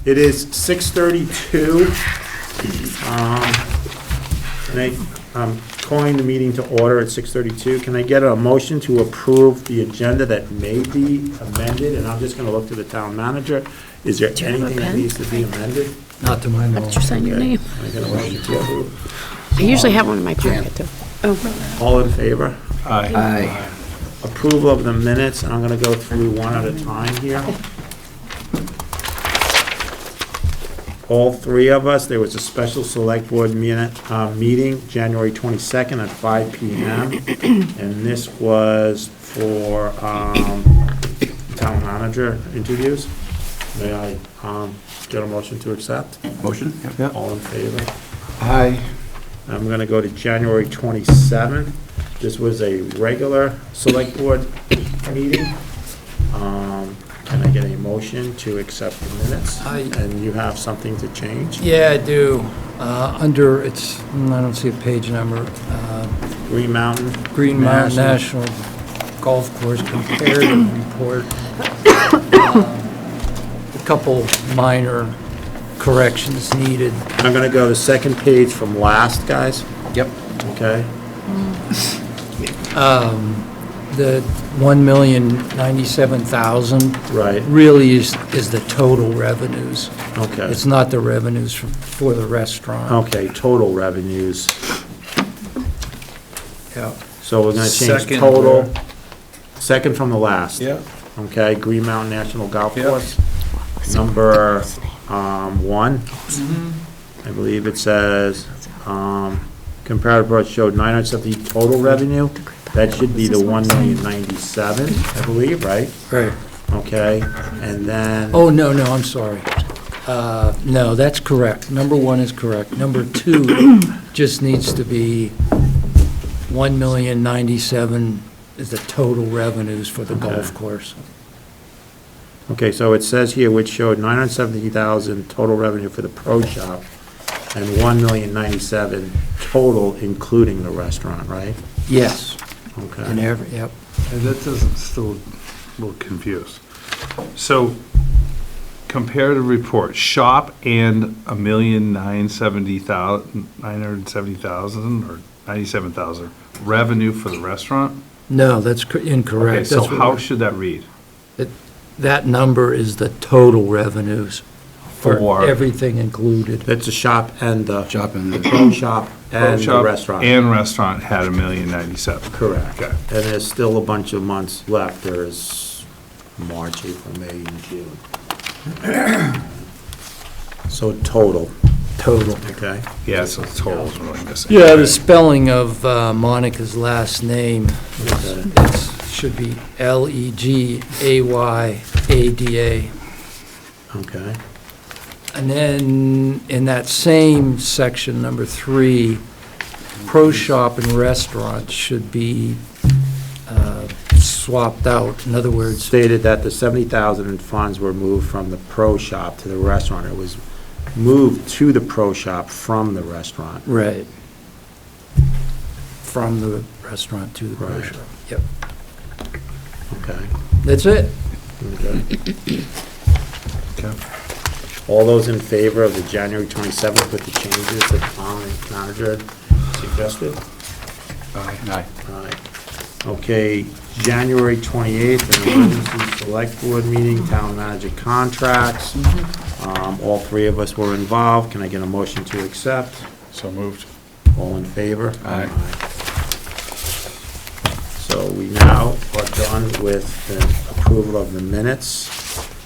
It is 6:32. I'm calling the meeting to order at 6:32. Can I get a motion to approve the agenda that may be amended? And I'm just going to look to the town manager. Is there Do you have a anything that pen? needs to be amended? Not to my How knowledge. did you sign your name? Can I get a motion to approve? I usually have one in my pocket, too. Oh, All in favor? Aye. Approval of the minutes, and I'm going to go through one at a time here. All three of us, there was a special select board meeting, January 22nd at 5 PM. And this was for town manager interviews. May I get a motion to accept? Motion? Yep. All in favor? Aye. I'm going to go to January 27th. This was a regular select board meeting. Can I get a motion to accept the minutes? And you have something to change? Yeah, I do. Under, it's, I don't see a page number, Green Mountain? Green Mountain National Golf Course comparative report. A couple minor corrections needed. I'm going to go to the second page from last, guys, Yep. okay? The 1,097,000 Right, really is the total revenues. okay. It's not the revenues for the restaurant. Okay, total revenues. Yeah. So we're going to change Second, total, second from the last. Yep. Okay, Green Mountain National Golf Yep. Course. Number 1, I believe it says, comparative report showed 970 total revenue. That should be the 1,097,000, I believe, right? Right. Okay, and then, Oh, no, I'm sorry. No, that's correct. Number 1 is correct. Number 2 just needs to be 1,097,000 is the total revenues for the golf course. okay, so it says here, which showed 970,000 total revenue for the pro shop and 1,097,000 total, including the restaurant, right? Yes, Okay. and yep. And that doesn't, still a little confused. So, comparative report, shop and 1,970,000 or 97,000 revenue for the restaurant? No, that's Okay, incorrect. so That's what how we're- should that read? That number is the total revenues for For- everything included. That's a shop and the Shop and the pro shop and the Shop restaurant. And restaurant had 1,097,000. Correct. Okay. And there's still a bunch of months left. There's March, April, May, and June. So total, Total. okay? Yeah, so the total is really missing. Yeah, the spelling of Monica's last name Okay. should be Legayaada. Okay, And then in that same section, number 3, pro shop and restaurant should be swapped out. In other words, stated that the 70,000 in funds were moved from the pro shop to the restaurant. It was moved to the pro shop from the restaurant. right, from the restaurant to the pro Right. shop. Yep, Okay, that's it. okay. Okay. All those in favor of the January 27th with the changes that Tom and manager suggested? Aye. Aye. Okay, January 28th, an emergency select board meeting, town manager contracts. All three of us were involved. Can I get a motion to accept? So moved. All in favor? Aye. So we now are done with the approval of the minutes.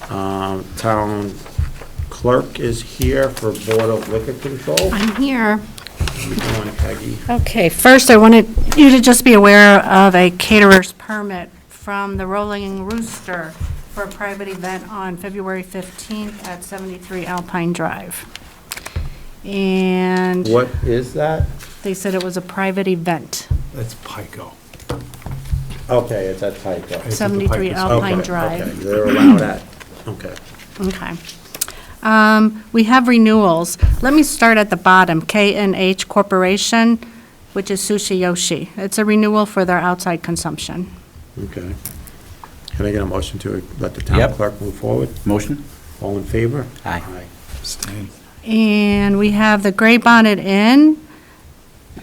Town clerk is here for Board of Liquor Control. I'm here. How you doing, Peggy? Okay, first I wanted you to just be aware of a caterer's permit from the Rolling Rooster for a private event on February 15th at 73 Alpine Drive. And What is that? they said it was a private event, That's Pico. Okay, it's at Tyco. It's at the 73 Pico. Alpine Okay, Drive. okay, they're allowed at, okay. Okay. We have renewals. Let me start at the bottom, K&H Corporation, which is Sushi Yoshi. It's a renewal for their outside consumption. Okay. Can I get a motion to let the town Yep. clerk move forward? Motion? All in favor? Aye. Abstain. And we have the Gray Bonnet Inn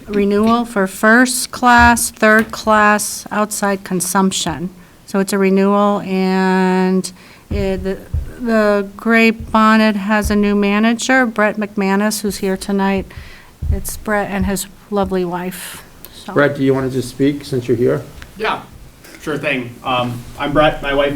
renewal for first class, third class outside consumption. So it's a renewal, and the Gray Bonnet has a new manager, Brett McManus, who's here tonight. It's Brett and his lovely wife. So- Brett, do you want to just speak since you're here? Yeah, sure thing. I'm Brett. My wife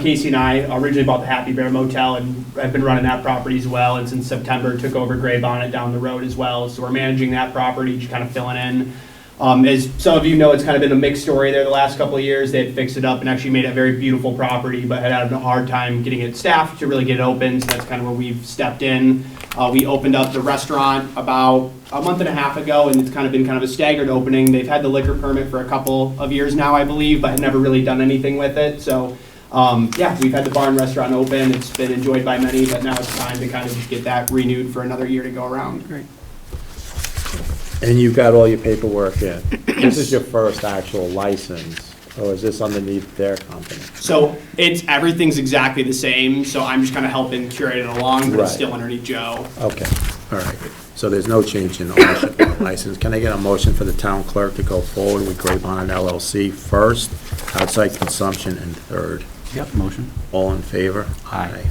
Casey and I originally bought the Happy Bear Motel, and I've been running that property as well. And since September, took over Gray Bonnet down the road as well. So we're managing that property, just kind of filling in. As some of you know, it's kind of been a mixed story there the last couple of years. They had fixed it up and actually made it a very beautiful property, but had a hard time getting it staffed to really get it open. So that's kind of where we've stepped in. We opened up the restaurant about a month and a half ago, and it's kind of been kind of a staggered opening. They've had the liquor permit for a couple of years now, I believe, but had never really done anything with it. So yeah, we've had the bar and restaurant open. It's been enjoyed by many, but now it's time to kind of just get that renewed for another year to go around. Great. And you've got all your paperwork in. This is your first actual license, or is this underneath their company? So everything's exactly the same, so I'm just kind of helping curate it along, but Right. it's still underneath Joe. Okay, all right. So there's no change in ownership of the license. Can I get a motion for the town clerk to go forward with Gray Bonnet LLC first, outside consumption, and third? Yep, motion. All in favor? Aye.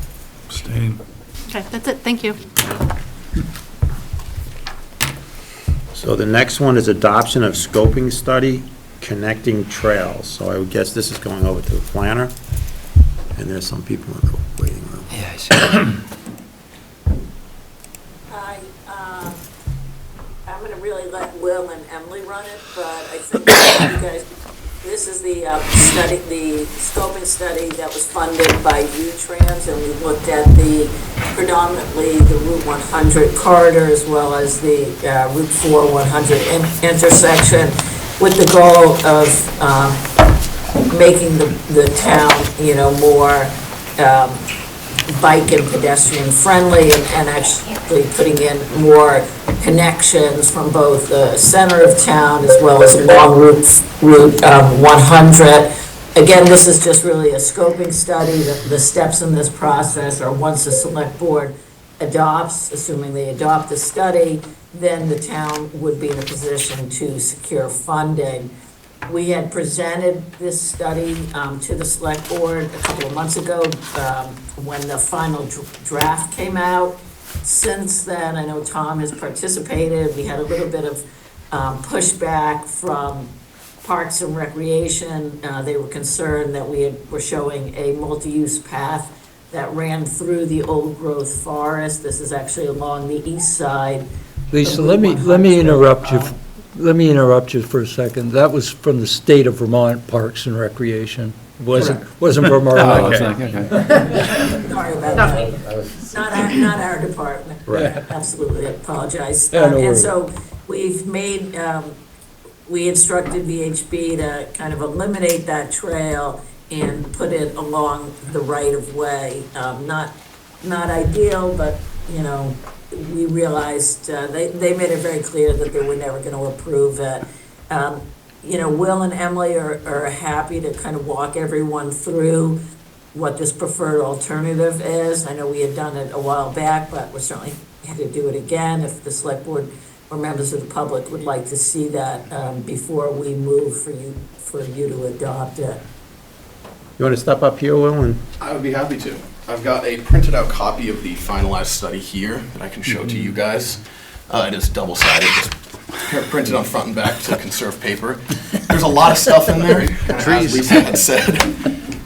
Abstain. Okay, that's it. Thank you. So the next one is adoption of scoping study, connecting trails. So I would guess this is going over to the planner, and there's some people in the waiting room. Yeah, I see. Hi, I'm going to really let Will and Emily run it, but I think you guys, this is the study, the scoping study that was funded by V-Trans, and we looked at predominantly the Route 100 corridor as well as the Route 4 100 intersection, with the goal of making the town, more bike and pedestrian friendly, and actually putting in more connections from both the center of town as well as along Route 100. Again, this is just really a scoping study. The steps in this process are, once the select board adopts, assuming they adopt the study, then the town would be in a position to secure funding. We had presented this study to the select board a couple of months ago when the final draft came out. Since then, I know Tom has participated. We had a little bit of pushback from Parks and Recreation. They were concerned that were showing a multi-use path that ran through the old growth forest. This is actually along the east side. Lisa, let me interrupt you. Let me interrupt you for a second. That was from the state of Vermont Parks and Recreation. Wasn't Vermont. Oh, Okay. okay. Sorry about that. Not our department. Right. Absolutely, I apologize. Yeah, no And worries. so we've made, we instructed VHB to kind of eliminate that trail and put it along the right-of-way. Not ideal, but, we realized, they made it very clear that they were never going to approve it. Will and Emily are happy to kind of walk everyone through what this preferred alternative is. I know we had done it a while back, but we're certainly had to do it again if the select board or members of the public would like to see that before we move for you to adopt it. You want to step up here, Will, and I would be happy to. I've got a printed out copy of the finalized study here that I can show to you guys. It is double-sided, just printed on front and back to conserve paper. There's a lot of stuff in there, as Lisa had said.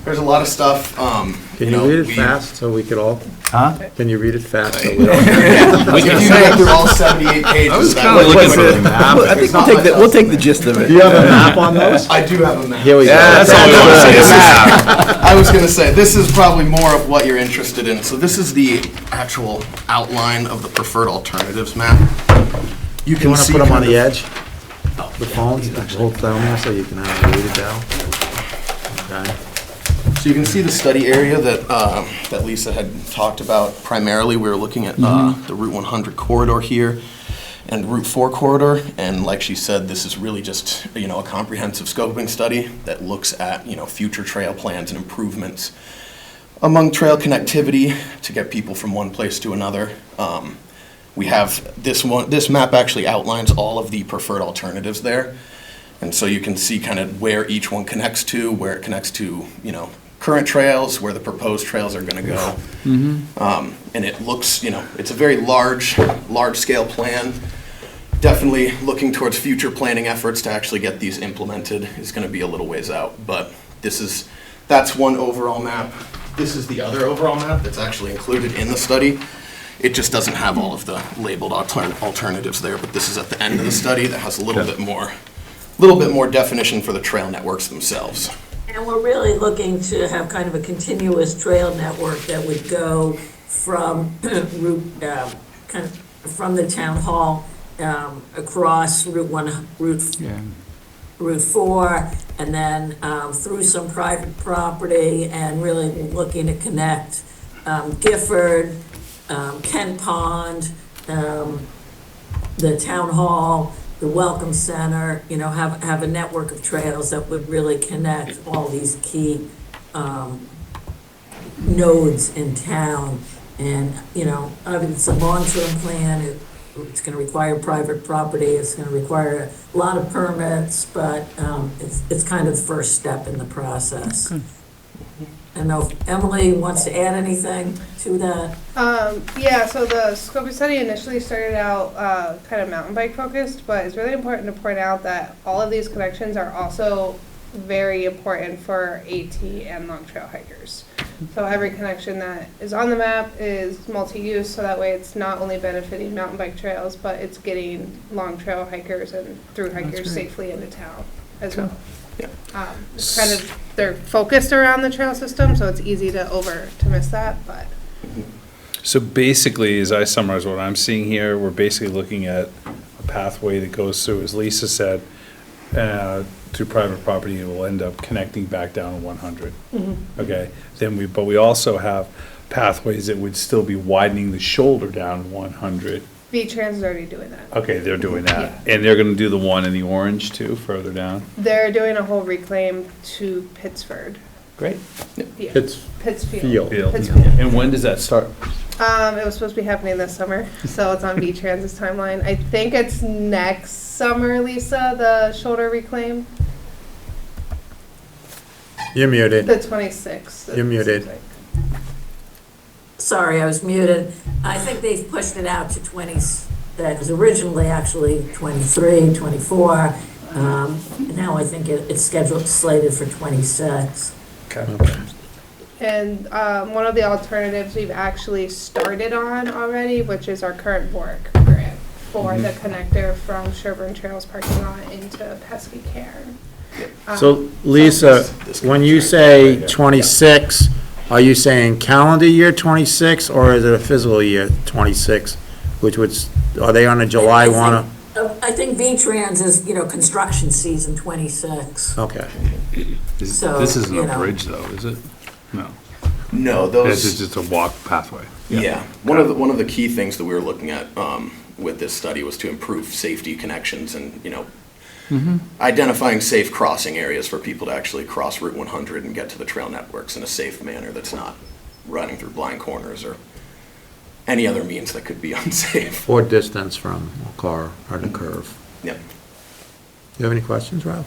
There's a lot of stuff. can you read it fast so we could all? Huh? Can you read it fast so we all? If you get through all 78 pages, that would What's be it? I think we'll take the gist of it. Do you have a map on those? I do have a map. Here we go. that's all good. I was going to say, this is probably more of what you're interested in. So this is the actual outline of the preferred alternatives map. You You can want to see put them on kind the of- edge? The phones, both down there, so you can read it down? Okay. So you can see the study area that Lisa had talked about. Primarily, we were looking at the Route 100 corridor here and Route 4 corridor. And like she said, this is really just, a comprehensive scoping study that looks at, future trail plans and improvements Among trail connectivity, to get people from one place to another, we have this map actually outlines all of the preferred alternatives there. And so you can see kind of where each one connects to, where it connects to, current trails, where the proposed trails are gonna go. And it looks, it's a very large-scale plan. Definitely looking towards future planning efforts to actually get these implemented is gonna be a little ways out. But that's one overall map. This is the other overall map that's actually included in the study. It just doesn't have all of the labeled alternatives there, but this is at the end of the study that has a little bit more definition for the trail networks themselves. And we're really looking to have kind of a continuous trail network that would go from from the town hall across Route 4, and then through some private property, and really looking to connect Gifford, Kent Pond, the town hall, the Welcome Center, have a network of trails that would really connect all these key nodes in town. And, it's a long-term plan. It's going to require private property. It's going to require a lot of permits, but it's kind of the first step in the process. I don't know if Emily wants to add anything to that. Yeah, so the scoping study initially started out kind of mountain bike focused, but it's really important to point out that all of these connections are also very important for AT and long trail hikers. So every connection that is on the map is multi-use, so that way it's not only benefiting mountain bike trails, but it's getting long trail hikers and through hikers safely into town as well. Yeah. It's kind of, they're focused around the trail system, so it's easy to miss that, but. So basically, as I summarize what I'm seeing here, we're basically looking at a pathway that goes through, as Lisa said, to private property, and will end up connecting back down to 100. Okay, but we also have pathways that would still be widening the shoulder down 100. V-Trans is already doing that. Okay, they're doing that. And they're gonna do the one in the orange too, further down? They're doing a whole reclaim to Pittsford. Great. Yeah. Pittsfield. Pittsfield. And when does that start? It was supposed to be happening this summer, so it's on V-Trans's timeline. I think it's next summer, Lisa, the shoulder reclaim. You're muted. The 26th. You're muted. Like. Sorry, I was muted. I think they've pushed it out to that was originally actually 23, 24. Now I think it's slated for 26. Okay. And one of the alternatives we've actually started on already, which is our current work grant for the connector from Sherburne Trails parking lot into Pesky Cairn. So Lisa, when you say 26, are you saying calendar year 26, or is it a physical year 26? Are they on a July 1? I think V-Trans is, construction season 26. Okay. So, This isn't a bridge though, is it? No. No, This is just a walk pathway. Yeah, one of the key things that we were looking at with this study was to improve safety connections and, identifying safe crossing areas for people to actually cross Route 100 and get to the trail networks in a safe manner that's not running through blind corners or any other means that could be unsafe. Or distance from a car or the curve. Yep. You have any questions, Rob?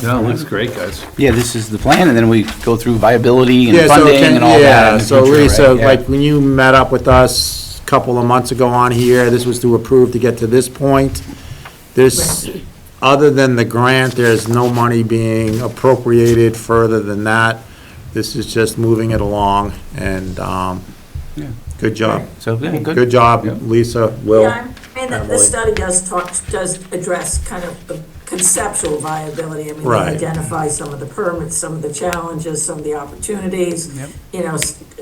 No, looks great, guys. Yeah, this is the plan, and then we go through viability and Yeah, so funding and all that in the so future, Lisa, right? Yeah. like when you met up with us a couple of months ago on here, this was to approve to get to this point. Other than the grant, there's no money being appropriated further than that. This is just moving it along, and good job. So, yeah, good. Good job, Lisa, Will. Yeah, I mean, the Emily. study does address kind of the conceptual viability. I mean, Right. they identify some of the permits, some of the challenges, some of the opportunities,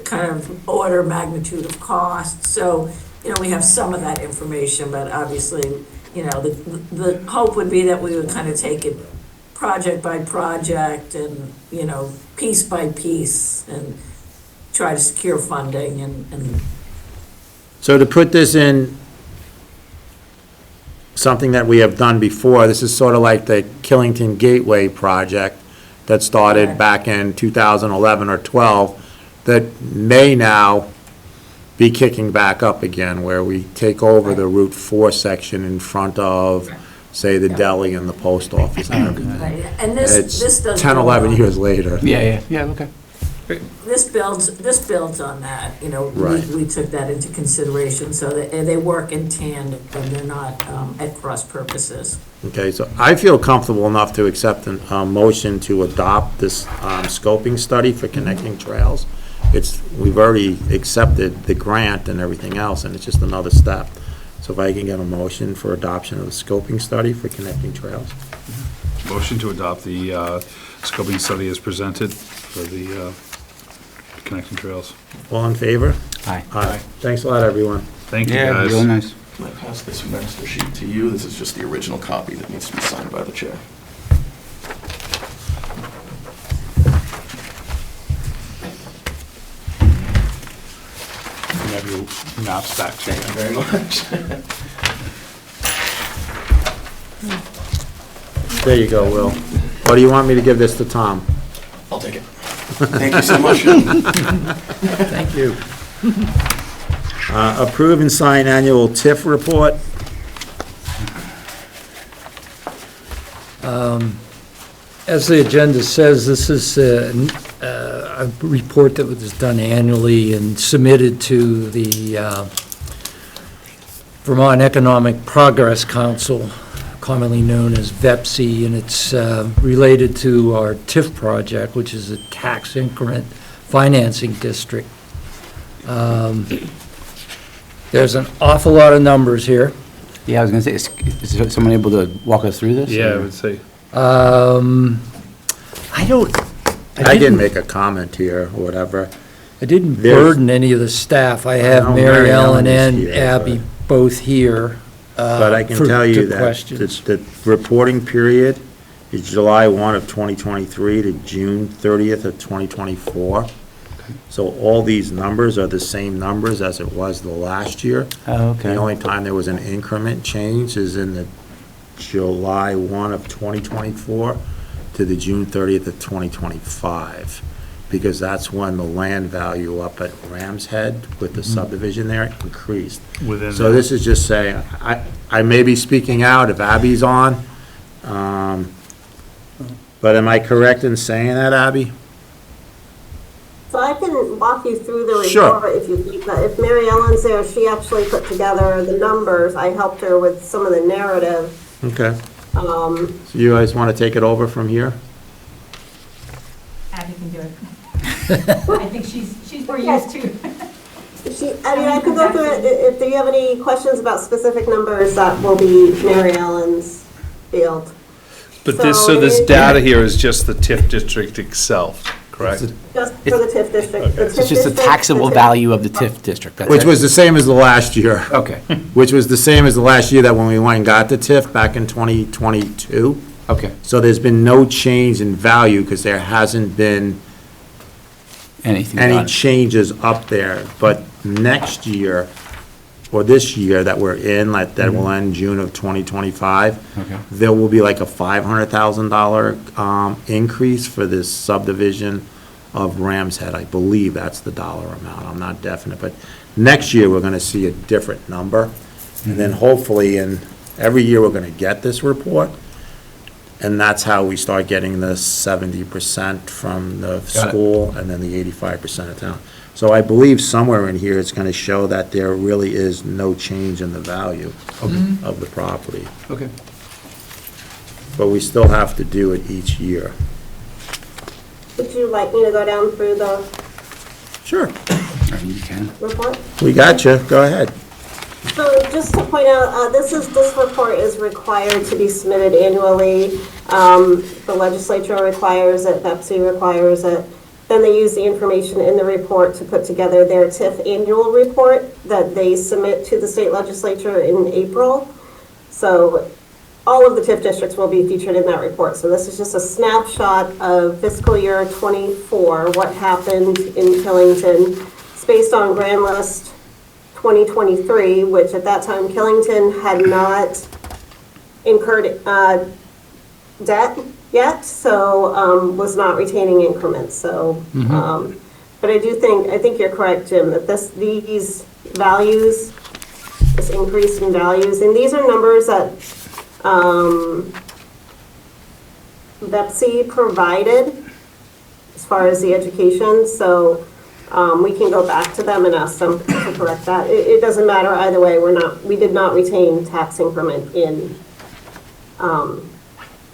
kind of order magnitude of cost. So, we have some of that information, but obviously, the hope would be that we would kind of take it project by project and, piece by piece and try to secure funding and So to put this in something that we have done before, this is sort of like the Killington Gateway project that started back in 2011 or 12. that may now be kicking back up again, where we take over the Route 4 section in front of, say, the deli and the post office and everything. Right, and this It's does. 10, 11 years later. Yeah, okay. This builds on that, you know, Right. we took that into consideration, so that they work in tandem, and they're not at cross purposes. Okay, so I feel comfortable enough to accept a motion to adopt this scoping study for connecting trails. We've already accepted the grant and everything else, and it's just another step. So if I can get a motion for adoption of the scoping study for connecting trails. Motion to adopt the scoping study as presented for the connecting trails. All in favor? Aye. Aye. Thanks a lot, everyone. Thank you, Yeah, guys. real nice. Can I pass this master sheet to you? This is just the original copy that needs to be signed by the chair. You can have your maps back to you. Thank you very much. There you go, Will. Or do you want me to give this to Tom? I'll take it. Thank you so much. Thank you. Approve and sign annual TIF report. As the agenda says, this is a report that was done annually and submitted to the Vermont Economic Progress Council, commonly known as VEPC, and it's related to our TIF project, which is a tax increment financing district. There's an awful lot of numbers here. Yeah, I was gonna say, is someone able to walk us through this? Yeah, I or- would say. I don't, I didn't make a comment here or whatever. I didn't There's- burden any of the staff. I have know Mary Mary Ellen Ellen is and here, Abby both here. But I can tell you that the reporting period is July 1 of 2023 to June 30th of 2024. So all these numbers are the same numbers as it was the last year. Oh, okay. The only time there was an increment change is in the July 1 of 2024 to the June 30th of 2025, because that's when the land value up at Ram's Head with the subdivision there increased. Within So this is just saying, I may be speaking out if Abby's on, but am I correct in saying that, Abby? So I can walk you through the Sure. report if you think that. If Mary Ellen's there, she actually put together the numbers. I helped her with some of the narrative. Okay. So you guys want to take it over from here? Abby can do it. I think she's more used to. I could go through it. If you have any questions about specific numbers, that will be Mary Ellen's field. But this, So so this it- data here is just the TIF district itself, correct? Just for the TIF district. The It's TIF just the district, taxable TIF. value of the TIF district. that's Which it. was the same as the last year. Okay, Which was the same as the last year that when we went and got the TIF back in 2022. okay. So there's been no change in value because there hasn't been Anything any done. changes up there. But next year, or this year that we're in, like, that will end June of 2025, Okay. there will be like a $500,000 increase for this subdivision of Ram's Head. I believe that's the dollar amount. I'm not definite, but next year, we're gonna see a different number. And then hopefully, every year, we're gonna get this report. And that's how we start getting the 70% from the it. school and then the 85% of town. So I believe somewhere in here, it's gonna show that there really is no change in the value of the property. Okay. But we still have to do it each year. Would you like me to go down through the Sure. You can. report? We got you. Go ahead. So just to point out, this report is required to be submitted annually. The legislature requires it, Pepsi requires it. Then they use the information in the report to put together their TIF annual report that they submit to the state legislature in April. So all of the TIF districts will be featured in that report. So this is just a snapshot of fiscal year '24, what happened in Killington. It's based on Grand List 2023, which at that time Killington had not incurred debt yet, so was not retaining increments. So But I think you're correct, Jim, that these values, this increase in values, and these are numbers that Betsy provided as far as the education, so we can go back to them and ask them to correct that. It doesn't matter either way, we did not retain tax increment in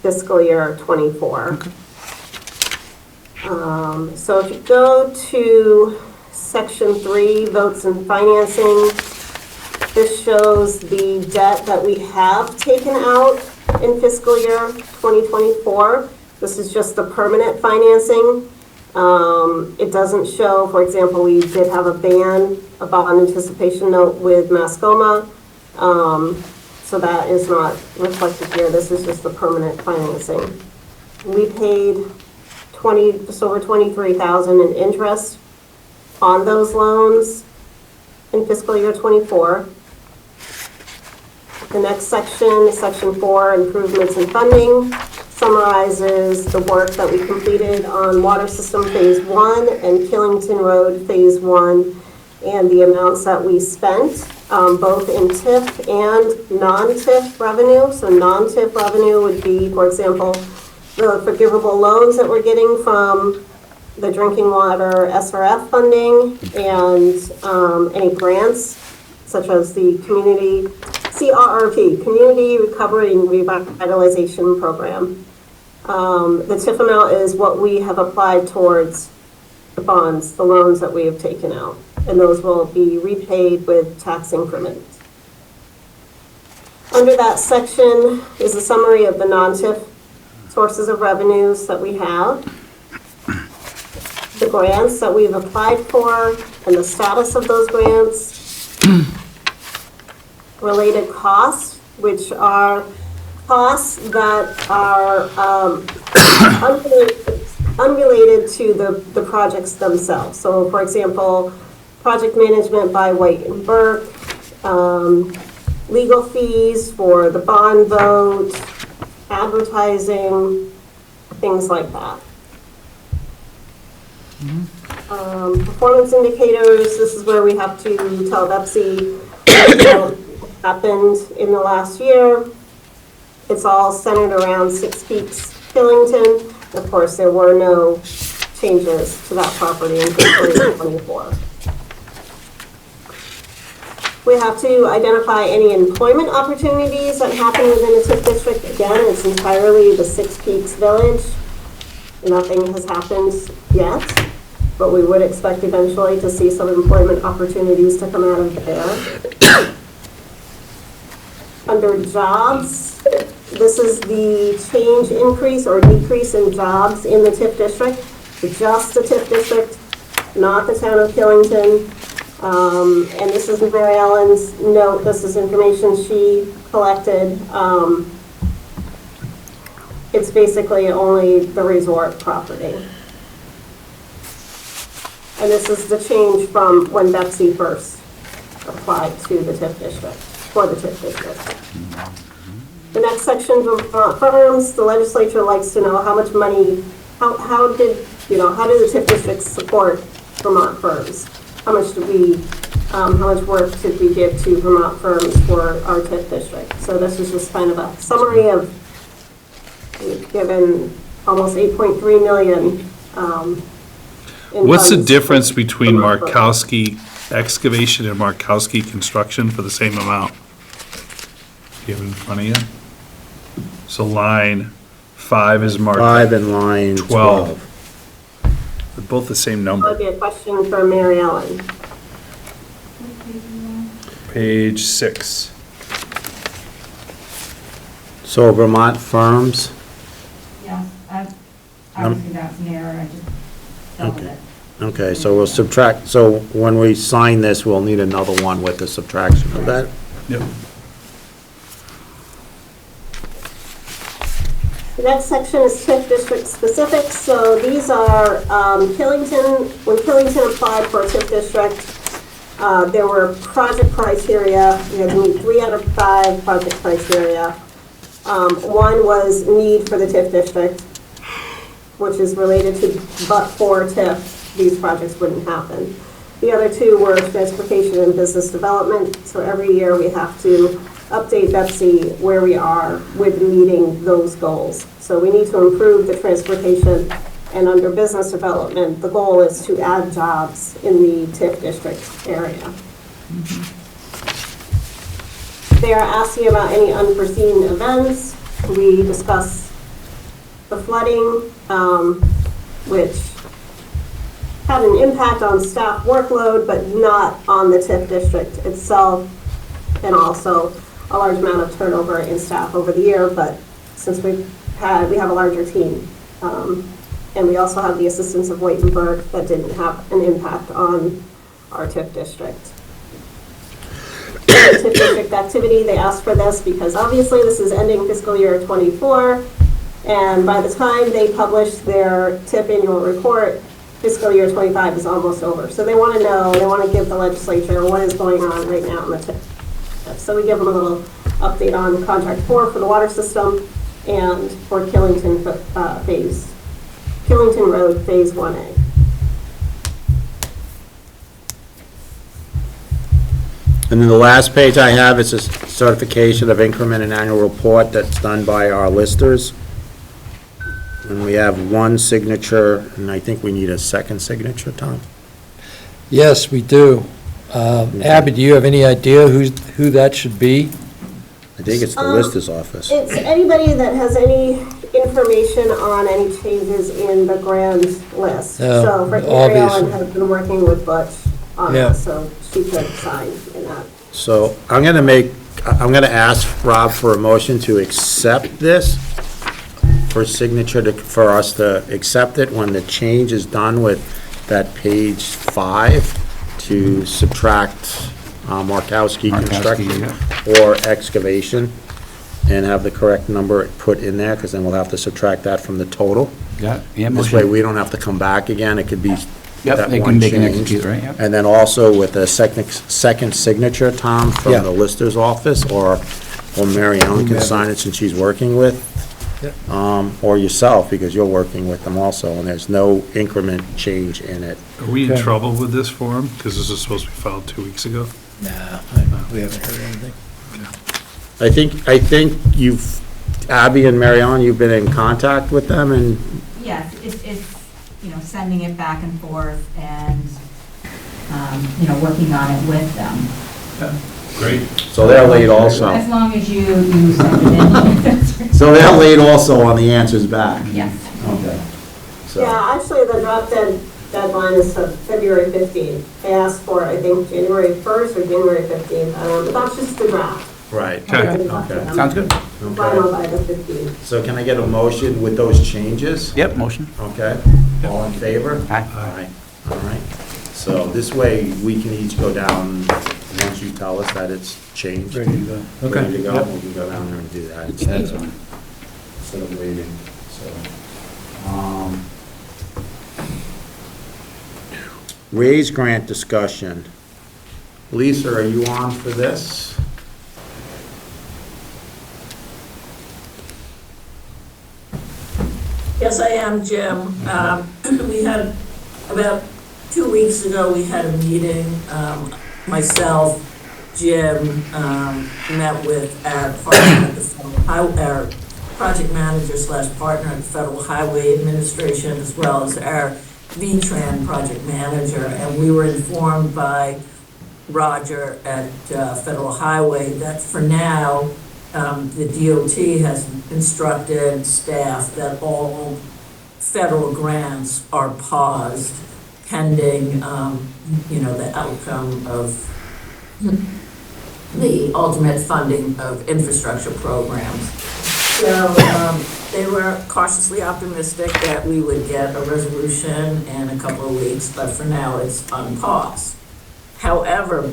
fiscal year '24. So if you go to section 3, votes and financing, this shows the debt that we have taken out in fiscal year 2024. This is just the permanent financing. It doesn't show, for example, we did have a bond anticipation note with Mascoma. So that is not reflected here. This is just the permanent financing. We paid just over $23,000 in interest on those loans in fiscal year '24. The next section, section 4, improvements in funding, summarizes the work that we completed on Water System Phase 1 and Killington Road Phase 1, and the amounts that we spent, both in TIF and non-TIF revenue. So non-TIF revenue would be, for example, the forgivable loans that we're getting from the drinking water SRF funding, and any grants, such as the CRRP, Community Recovery and Revitalization Program. The TIF amount is what we have applied towards the bonds, the loans that we have taken out, and those will be repaid with tax increments. Under that section is a summary of the non-TIF sources of revenues that we have, the grants that we've applied for, and the status of those grants, related costs, which are costs that are unrelated to the projects themselves. So, for example, project management by White and Burke, legal fees for the bond vote, advertising, things like that. Performance indicators, this is where we have to tell Betsy what happened in the last year. It's all centered around 6 Peaks, Killington. Of course, there were no changes to that property in fiscal year '24. We have to identify any employment opportunities that happen within the TIF district. Again, it's entirely the 6 Peaks Village. Nothing has happened yet, but we would expect eventually to see some employment opportunities to come out of there. Under jobs, this is the change, increase, or decrease in jobs in the TIF district. Just the TIF district, not the town of Killington. And this is Mary Ellen's note. This is information she collected. It's basically only the resort property. And this is the change from when Betsy first applied to the TIF district, for the TIF district. The next section, Vermont firms, the legislature likes to know how much money, how did the TIF district support Vermont firms? How much work did we give to Vermont firms for our TIF district? So this is just kind of a summary of, we've given almost $8.3 million. What's the difference between Markowski excavation and Markowski construction for the same amount? Do you have it in front of you? So line 5 is marked 5 and line 12. They're both the same That number. would be a question for Mary Ellen. Page 6. So Vermont firms, Yes, obviously that's an error, I just dealt with it. okay, so we'll subtract, so when we sign this, we'll need another one with the subtraction of that. Yep. The next section is TIF district specific. So these are Killington, when Killington applied for a TIF district, there were project criteria. We had to meet 3 out of 5 project criteria. One was need for the TIF district, which is related to but for TIF. these projects wouldn't happen. The other two were transportation and business development. So every year we have to update BEPC where we are with meeting those goals. So we need to improve the transportation, and under business development, the goal is to add jobs in the TIF district area. They are asking about any unforeseen events. We discuss the flooding, which had an impact on staff workload, but not on the TIF district itself, and also a large amount of turnover in staff over the year. But since we have a larger team, and we also have the assistance of Whitenburg, that didn't have an impact on our TIF district. TIF district activity, they asked for this because obviously this is ending fiscal year '24, and by the time they publish their TIF annual report, fiscal year '25 is almost over. So they want to know, they want to give the legislature what is going on right now in the TIF. So we give them a little update on contract 4 for the water system and for Killington Road Phase 1A. And then the last page I have is a certification of increment and annual report that's done by our listers. And we have one signature, and I think we need a second signature, Tom. Yes, we do. Abby, do you have any idea who that should be? I think it's the lister's office. It's anybody that has any information on any changes in the grand list. Yeah, So Brittany obviously. Allen has been working with Butch on Yeah. that, so she could sign in that. So I'm gonna ask Rob for a motion to accept this, for signature for us to accept it when the change is done with that page 5 to subtract Markowski construction or excavation and have the correct number put in there, because then we'll have to subtract that from the total. Got it. Yeah, This way, motion. we don't have to come back again. It could be Yep, that they can one make an change. execute, right? Yep. And then also with a second signature, Tom, from Yeah. the lister's office, or Mary Ellen can sign it since she's working with, or yourself, because you're working with them also, and there's no increment change in it. Are we in Okay. trouble with this form? Because this is supposed to be filed 2 weeks ago. Nah, we haven't heard anything. I think Abby and Mary Ellen, you've been in contact with them, and Yes, it's, sending it back and forth and, working on it with them. Great. so they're late also. As long as you send it in. So they're late also on the answers back. Yes. Okay. So. Yeah, actually, the drop deadline is February 15th. They asked for, I think, January 1st or January 15th, but that's just the draft. Right. Okay. Sounds good. Final by the 15th. So can I get a motion with those changes? Yep, motion. Okay, all in favor? Aye. Aye. All right. So this way, we can each go down, once you tell us that it's changed. Ready to go. Ready to go, Yep. we can go down there and do that instead of waiting, so. Raise grant discussion. Lisa, are you on for this? Yes, I am, Jim. We had, about 2 weeks ago, we had a meeting, myself, Jim, met with our partner at the our project manager / partner at the Federal Highway Administration, as well as our VTran project manager, and we were informed by Roger at Federal Highway that for now, the DOT has instructed staff that all federal grants are paused pending, the outcome of the ultimate funding of infrastructure programs. So they were cautiously optimistic that we would get a resolution in a couple of weeks, but for now it's on pause. However,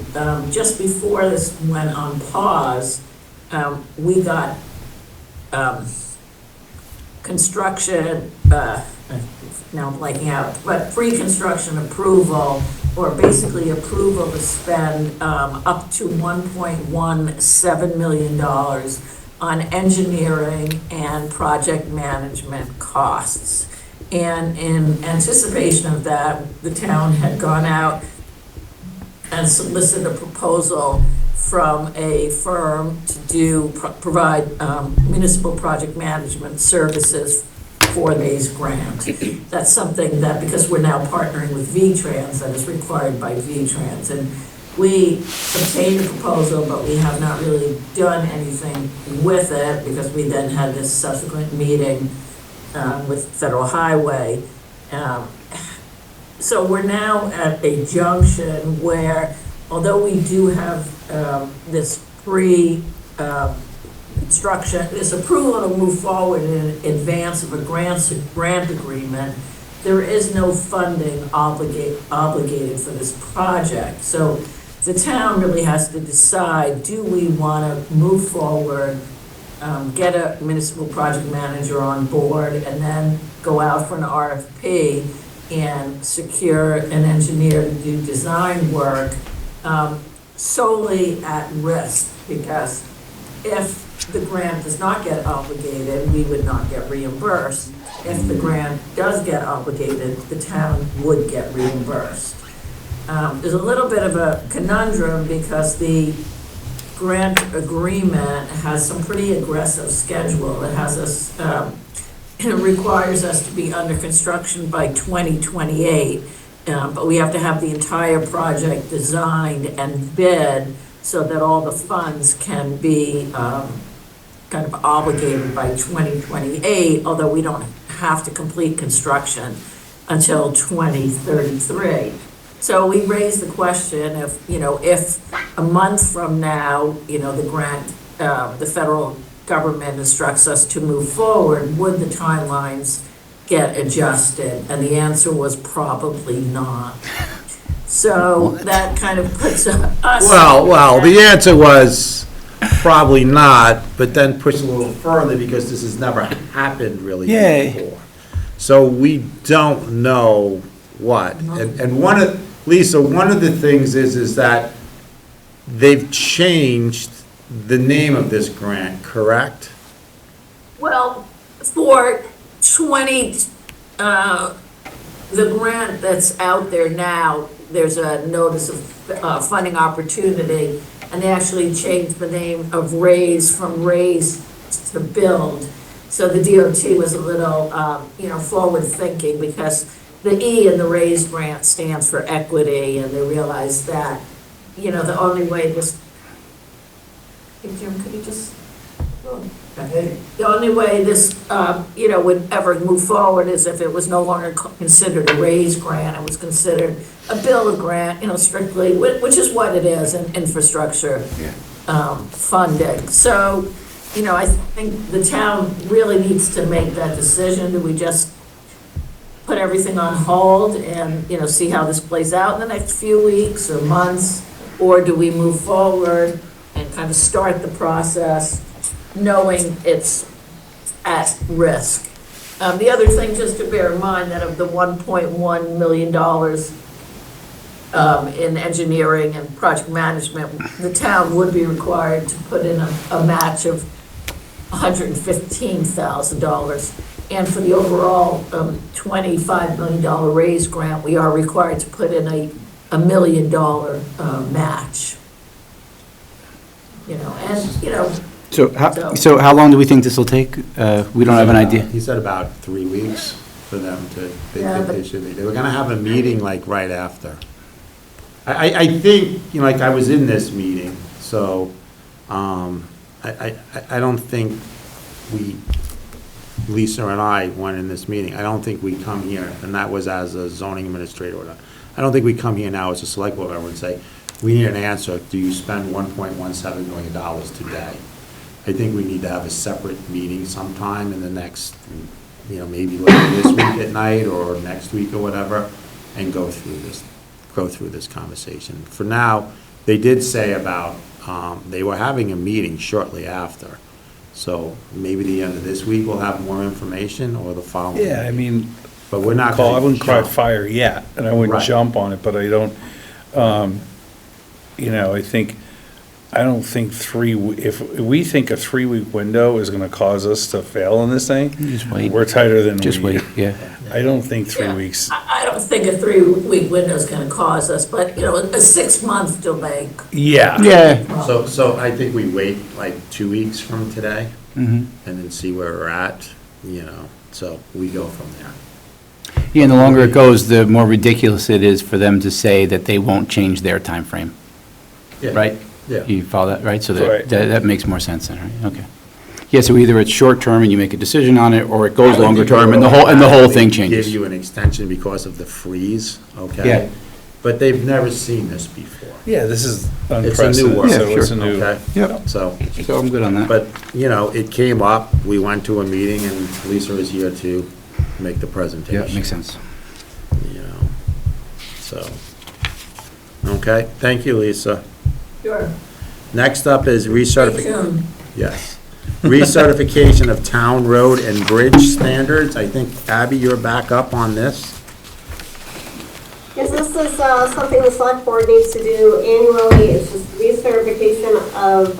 just before this went on pause, we got construction, now I'm blanking out, but pre-construction approval, or basically approval to spend up to $1.17 million on engineering and project management costs. And in anticipation of that, the town had gone out and solicited a proposal from a firm to provide municipal project management services for these grants. That's something that, because we're now partnering with V-Trans, that is required by V-Trans. And we obtained a proposal, but we have not really done anything with it because we then had this subsequent meeting with Federal Highway. So we're now at a junction where, although we do have this construction, this approval to move forward in advance of a grant agreement, there is no funding obligated for this project. So the town really has to decide, do we want to move forward, get a municipal project manager on board, and then go out for an RFP and secure an engineer to do design work solely at risk, because if the grant does not get obligated, we would not get reimbursed. If the grant does get obligated, the town would get reimbursed. There's a little bit of a conundrum because the grant agreement has some pretty aggressive schedule. It has us, it requires us to be under construction by 2028, but we have to have the entire project designed and bid so that all the funds can be kind of obligated by 2028, although we don't have to complete construction until 2033. So we raised the question of, if a month from now, the grant, the federal government instructs us to move forward, would the timelines get adjusted? And the answer was probably not. So that kind of puts us. Well, the answer was probably not, but then push a little further because this has never happened really before. So we don't know what. And Lisa, one of the things is that they've changed the name of this grant, correct? Well, for the grant that's out there now, there's a notice of funding opportunity, and they actually changed the name of RAISE from RAISE to BUILD. So the DOT was a little, forward thinking, because the E in the RAISE grant stands for equity, and they realized that, the only way this, hey Jim, could you just, the only way this, would ever move forward is if it was no longer considered a RAISE grant, it was considered a BUILD grant, strictly, which is what it is, in infrastructure funding. So, I think the town really needs to make that decision. Do we just put everything on hold and, see how this plays out in the next few weeks or months? Or do we move forward and kind of start the process knowing it's at risk? The other thing, just to bear in mind, that of the $1.1 million in engineering and project management, the town would be required to put in a match of $115,000. And for the overall $25 million RAISE grant, we are required to put in a $1 million match. So how long do we think this will take? We don't have an idea. He said about 3 weeks for them to, they were gonna have a meeting like right after. I think, like I was in this meeting, so, I don't think Lisa and I went in this meeting. I don't think we come here, and that was as a zoning administrator. I don't think we come here now as a select board member and say, we need an answer. Do you spend $1.17 million today? I think we need to have a separate meeting sometime in the next, maybe later this week at night or next week or whatever, and go through this conversation. For now, they did say about, they were having a meeting shortly after. So maybe the end of this week we'll have more information, or the following. Yeah, I mean, but we're not. I wouldn't cry jump. fire yet, and I wouldn't Right. jump on it, but I don't, I think I don't think if we think a 3-week window is gonna cause us to fail on this thing, Just wait. we're tighter than Just we. wait, yeah. I don't think 3 Yeah. weeks, I don't think a 3-week window is gonna cause us, but, you know, a 6-month delay. yeah. Yeah. So I think we wait like 2 weeks from today Mhm. and then see where we're at, you know, so we go from there. Yeah, and the longer it goes, the more ridiculous it is for them to say that they won't change their time frame, Yeah. right? Yeah. You follow that, right? So Right. that makes more sense then, right? Okay. Yeah, so either it's short term and you make a decision on it, or it goes longer term and the whole thing changes. Give you an extension because of the freeze, okay? Yeah. But they've never seen this before. Yeah, this is It's a new unprecedented, world. so it's a sure. new. Okay? Yep. So, So I'm good on that. but, you know, it came up, we went to a meeting and Lisa was here to make the presentation. Yeah, makes sense. You know, so, okay, thank you, Lisa. Sure. Next up is Stay recertification. tuned. Yes. Recertification of town road and bridge standards. I think, Abby, you're back up on this. Yes, this is something the select board needs to do annually. It's just recertification of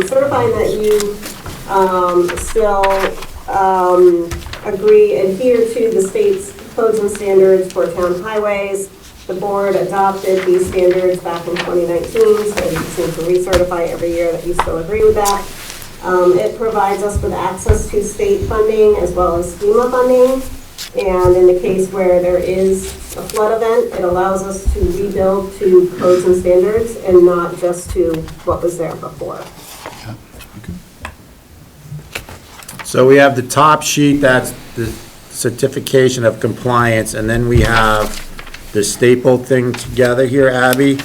certifying that you still adhere to the state's codes and standards for town highways. The board adopted these standards back in 2019, so you just need to recertify every year that you still agree with that. It provides us with access to state funding as well as FEMA funding. And in the case where there is a flood event, it allows us to rebuild to codes and standards and not just to what was there before. So we have the top sheet, that's the certification of compliance, and then we have the stapled thing together here, Abby. It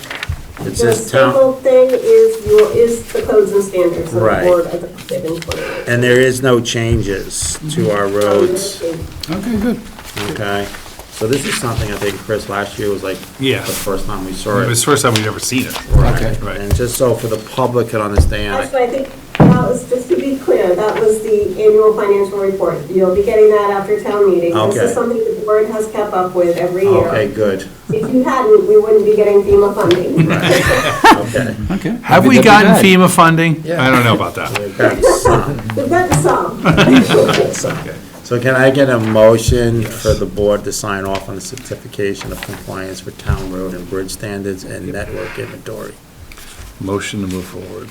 The says town, stapled thing is the codes and standards that the Right. board adopted in 2019. and there is no changes to our roads, Okay, good. okay? So this is something I think, Chris, last year was like Yeah. the first time we saw It it. was the first time we'd ever seen it. Right, Right. and just so for the public can understand, Actually, I think that was, just to be clear, that was the annual financial report. You'll be getting that after town meeting. This Okay. is something the board has kept up with every year. okay, good, If you hadn't, we wouldn't be getting FEMA funding. okay. Okay. Have we Maybe that'd gotten be bad. FEMA funding? Yeah. I don't know about that. We've got some. We've gotten some. So can I get a motion for the board to sign off on the certification of compliance for town road and bridge standards and network inventory? Motion to move forward.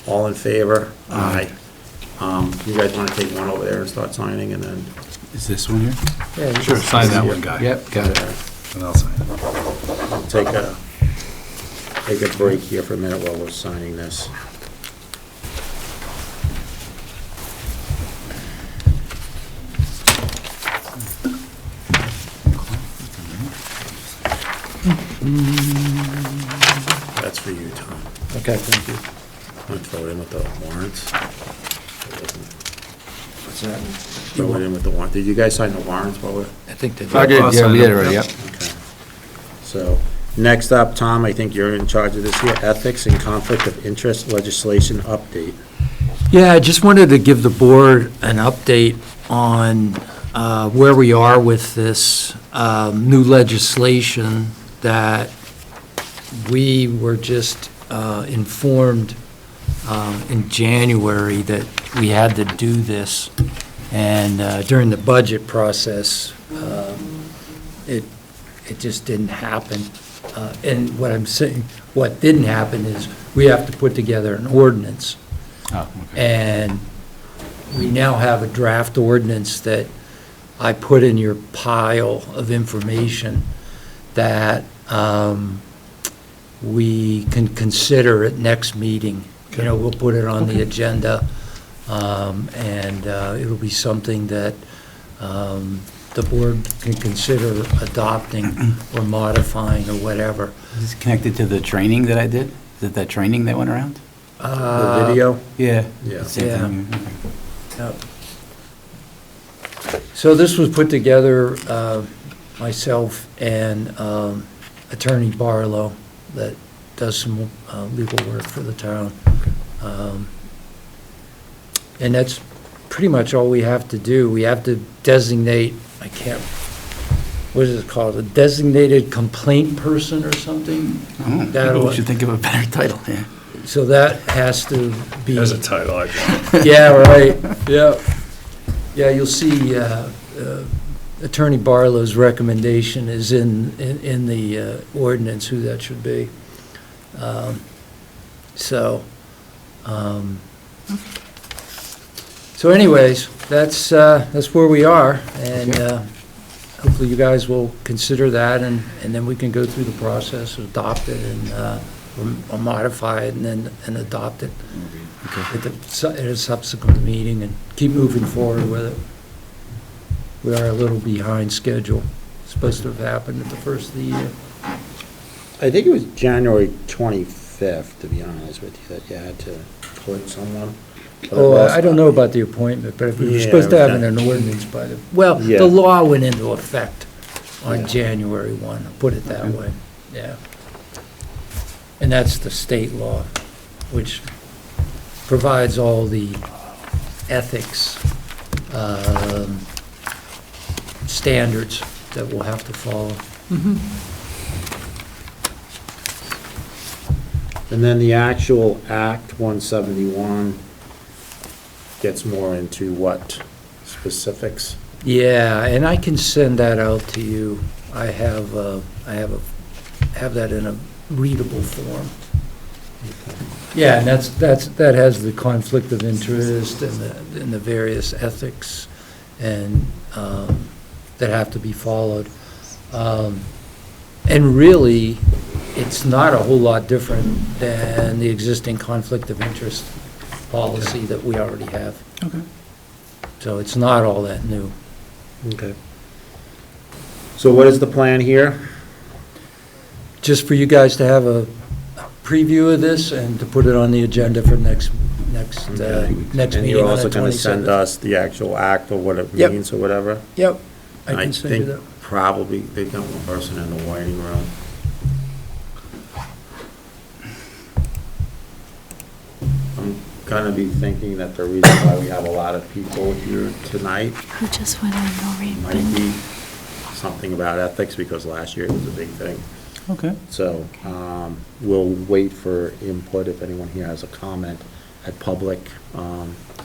All in favor? Aye. You guys want to take one over there and start signing, and then, Is this one here? Yeah, you Sure, sign that one, guy. Yep, got it. And I'll sign it. we'll take a break here for a minute while we're signing this. That's for you, Tom. Okay, thank you. I'm gonna throw it in with the warrants. What's that? Throw it in with the warrant. Did you guys sign the warrants while we're? I think they I did. did, yeah, we did it already, yep. Okay. So, next up, Tom, I think you're in charge of this here, ethics and conflict of interest legislation update. Yeah, I just wanted to give the board an update on where we are with this new legislation that we were just informed in January that we had to do this. And during the budget process, it just didn't happen. And what I'm saying, what didn't happen is we have to put together an ordinance. Oh, okay. And we now have a draft ordinance that I put in your pile of information that we can consider at next meeting. You know, we'll put it on the agenda, and it'll be something that the board can consider adopting or modifying or whatever. Is it connected to the training that I did? Is it that training that went around? The video? Yeah. Yeah. Same Yeah. thing, okay. Yep. So this was put together, myself and Attorney Barlow, that does some legal work for the town. And that's pretty much all we have to do. We have to designate, what is it called, a designated complaint person or something? Oh, maybe That'll- we should think of a better title, yeah. So that has to be. As a title, I Yeah, right, yeah. Yeah, you'll see Attorney Barlow's recommendation is in the ordinance, who that should be. So anyways, that's where we are, and hopefully you guys will consider that, and then we can go through the process, adopt it, and or modify it, and then adopt it at a subsequent meeting, and keep moving forward with it. We are a little behind schedule. It's supposed to have happened at the first of the year. I think it was January 25th, to be honest with you, that you had to put someone. But Oh, lost I don't know about the appointment, but we were Yeah, supposed to have okay. an ordinance by the, well, Yeah. the law went into effect on Yeah. January 1, put it that way, yeah. And that's the state law, which provides all the ethics standards that we'll have to follow. And then the actual Act 171 gets more into what specifics? Yeah, and I can send that out to you. I have that in a readable form. Yeah, and that has the conflict of interest and the various ethics and that have to be followed. And really, it's not a whole lot different than the existing conflict of interest policy that we already have. Okay. So it's not all that new. Okay. So what is the plan here? Just for you guys to have a preview of this and to put it on the agenda for next Okay. meeting And you're on also the going to send 27th. us the actual act or what it Yep. means or whatever? Yep, I can send you think that. probably they got one person in the waiting room. I'm gonna be thinking that the reason why we have a lot of people here tonight Who just went in, no might be something about ethics, because last year it was a big thing. Okay. So, we'll wait for input if anyone here has a comment at public,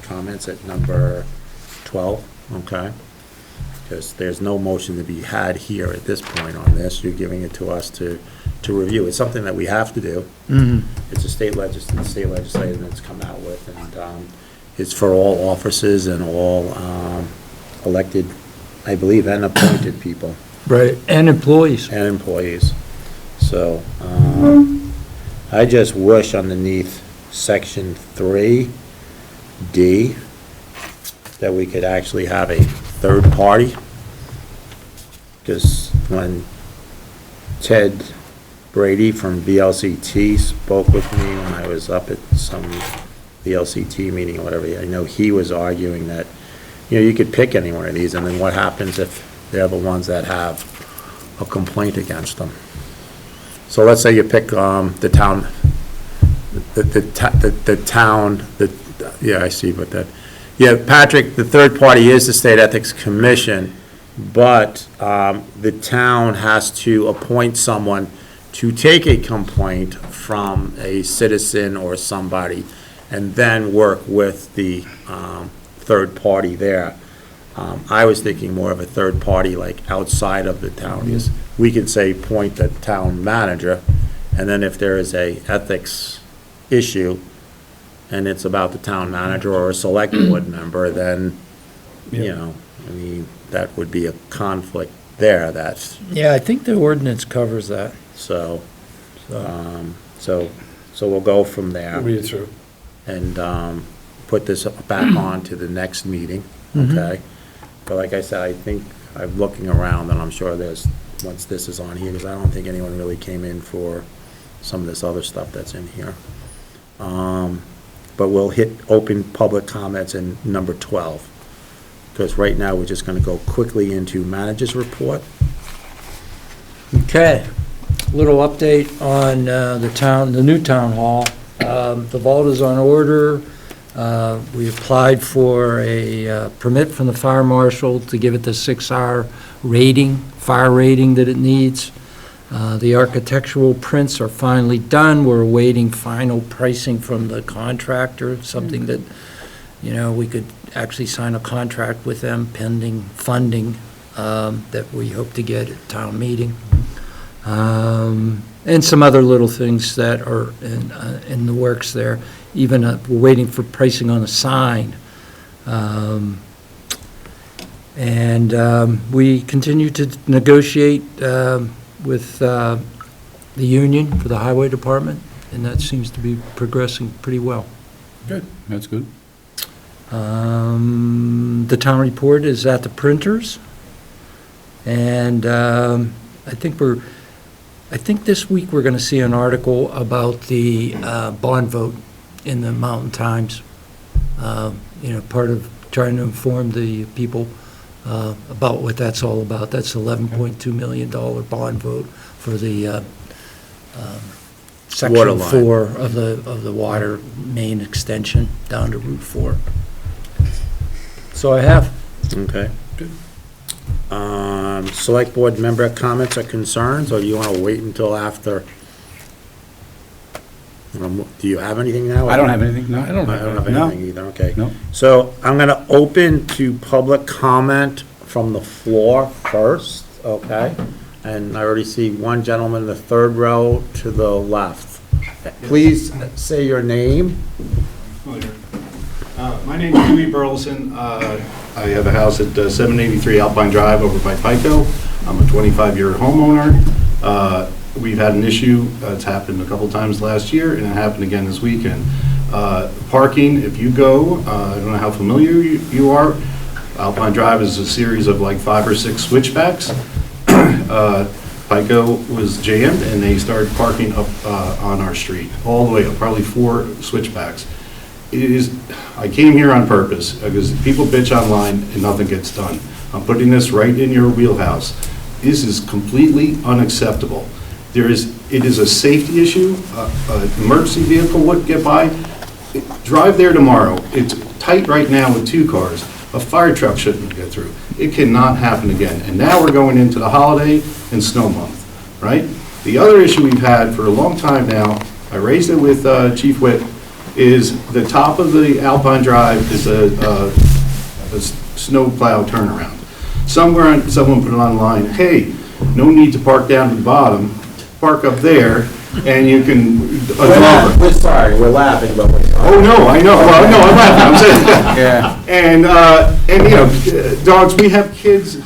comments at number 12, okay? Because there's no motion to be had here at this point on this. You're giving it to us to review. It's something that we have to do. It's a state legislation that's come out with, and, it's for all offices and all, elected, I believe, and appointed people. Right, and employees. And employees. So, I just wish underneath section 3D that we could actually have a third party. Because when Ted Brady from VLCT spoke with me when I was up at some VLCT meeting or whatever, I know he was arguing that, you could pick any one of these, and then what happens if they're the ones that have a complaint against them? So let's say you pick the town, yeah, I see what that, yeah, Patrick, the third party is the State Ethics Commission, but the town has to appoint someone to take a complaint from a citizen or somebody, and then work with the third party there. I was thinking more of a third party, like outside of the town, is we could say point the town manager, and then if there is a ethics issue, and it's about the town manager or a select board member, then, I mean, that would be a conflict there, that's, Yeah, I think the ordinance covers that. so we'll go from there. read it through. And put this back on to the next meeting, okay? But like I said, I think, I'm looking around, and I'm sure once this is on here, because I don't think anyone really came in for some of this other stuff that's in here. But we'll hit open public comments in number 12, because right now, we're just gonna go quickly into manager's report. Okay, little update on the new town hall. The vault is on order. We applied for a permit from the fire marshal to give it the 6-hour rating, fire rating that it needs. The architectural prints are finally done. We're awaiting final pricing from the contractor, something that, we could actually sign a contract with them pending funding that we hope to get at town meeting. And some other little things that are in the works there. Even we're waiting for pricing on a sign. And we continue to negotiate with the union for the highway department, and that seems to be progressing pretty well. Good, that's good. The town report is at the printers, and I think this week we're going to see an article about the bond vote in the Mountain Times. Part of trying to inform the people about what that's all about. That's $11.2 million bond vote for the Water Section line. 4 of the water main extension down to Route 4. So I have. Okay. Select board member comments or concerns, or do you want to wait until after? Do you have anything now? I don't have anything, no. I don't I don't have No. anything either, okay. No. So I'm going to open to public comment from the floor first, okay? And I already see one gentleman in the third row to the left. Please say your name. My name is Dewey Burleson. I have a house at 783 Alpine Drive over by Pico. I'm a 25-year homeowner. We've had an issue, it's happened a couple times last year, and it happened again this weekend. Parking, if you go, I don't know how familiar you are, Alpine Drive is a series of like 5 or 6 switchbacks. Pico was jammed, and they started parking up on our street, all the way up, probably 4 switchbacks. I came here on purpose, because people bitch online and nothing gets done. I'm putting this right in your wheelhouse. This is completely unacceptable. It is a safety issue. An emergency vehicle would get by. Drive there tomorrow. It's tight right now with 2 cars. A fire truck shouldn't get through. It cannot happen again. And now we're going into the holiday and snow month, right? The other issue we've had for a long time now, I raised it with Chief Witt, is the top of the Alpine Drive is a snow plow turnaround. Someone put it online, hey, no need to park down to the bottom, park up there, and you can. We're sorry, we're laughing, but we're sorry. Oh, no, I know, well, no, I'm laughing, I'm saying. Yeah. And dogs, we have kids,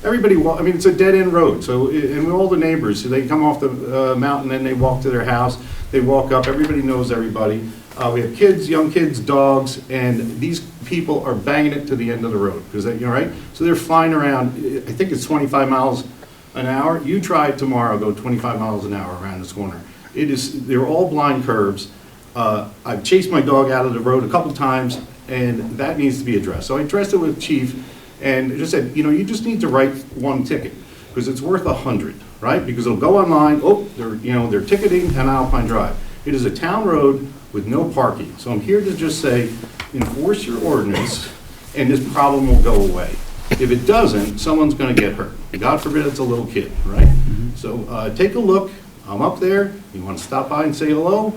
everybody, it's a dead-end road, so, and all the neighbors, so they come off the mountain, and they walk to their house, they walk up, everybody knows everybody. We have kids, young kids, dogs, and these people are banging it to the end of the road, because right? So they're flying around, I think it's 25 miles an hour. You try it tomorrow, go 25 miles an hour around this corner. They're all blind curves. I've chased my dog out of the road a couple times, and that needs to be addressed. So I addressed it with Chief, and just said, you just need to write 1 ticket, because it's worth 100, right? Because it'll go online, they're ticketing on Alpine Drive. It is a town road with no parking. So I'm here to just say, enforce your ordinance, and this problem will go away. If it doesn't, someone's gonna get hurt. God forbid it's a little kid, right? So take a look. I'm up there. You wanna stop by and say hello?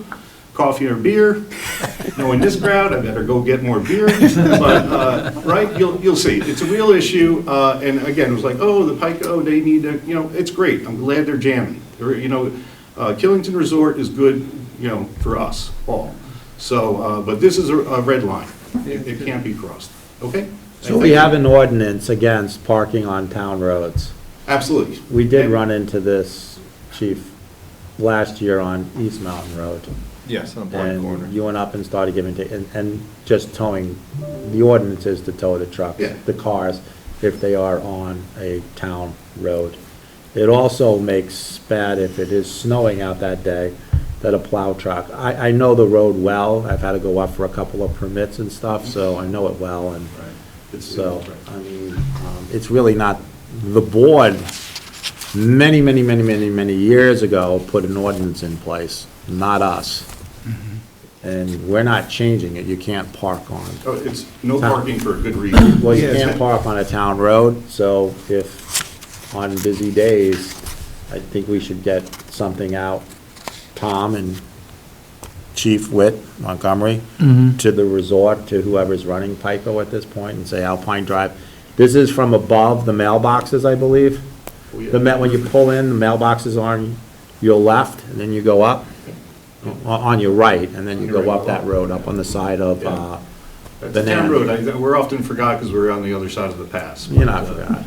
Coffee or beer? Knowing this crowd, I better go get more beer. But, right, you'll see. It's a real issue. And again, it was like, oh, the Pico, they need to, it's great. I'm glad they're jamming. Killington Resort is good, for us all. So, but this is a red line. It can't be crossed, okay? So we have an ordinance against parking on town roads. Absolutely. We did run into this, Chief, last year on East Mountain Road. Yes, on Blind Corner. And you went up and started giving, and just towing, the ordinance is to tow the trucks, Yeah. the cars, if they are on a town road. It also makes bad if it is snowing out that day, that a plow truck, I know the road well, I've had to go up for a couple of permits and stuff, so I know it well, and so, it's really not, the board, many years ago, put an ordinance in place, not us. And we're not changing it, you can't park on. Oh, it's no parking for a good reason. Well, you can't park on a town road, so if, on busy days, I think we should get something out, Tom and Chief Witt Montgomery, to the resort, to whoever's running Pico at this point, and say Alpine Drive. This is from above the mailboxes, I believe. When you pull in, the mailboxes are on your left, and then you go up, on your right, and then you go up that road, up on the side of, That's a town road. We're often forgot because we're on the other side of the pass. You're not forgot.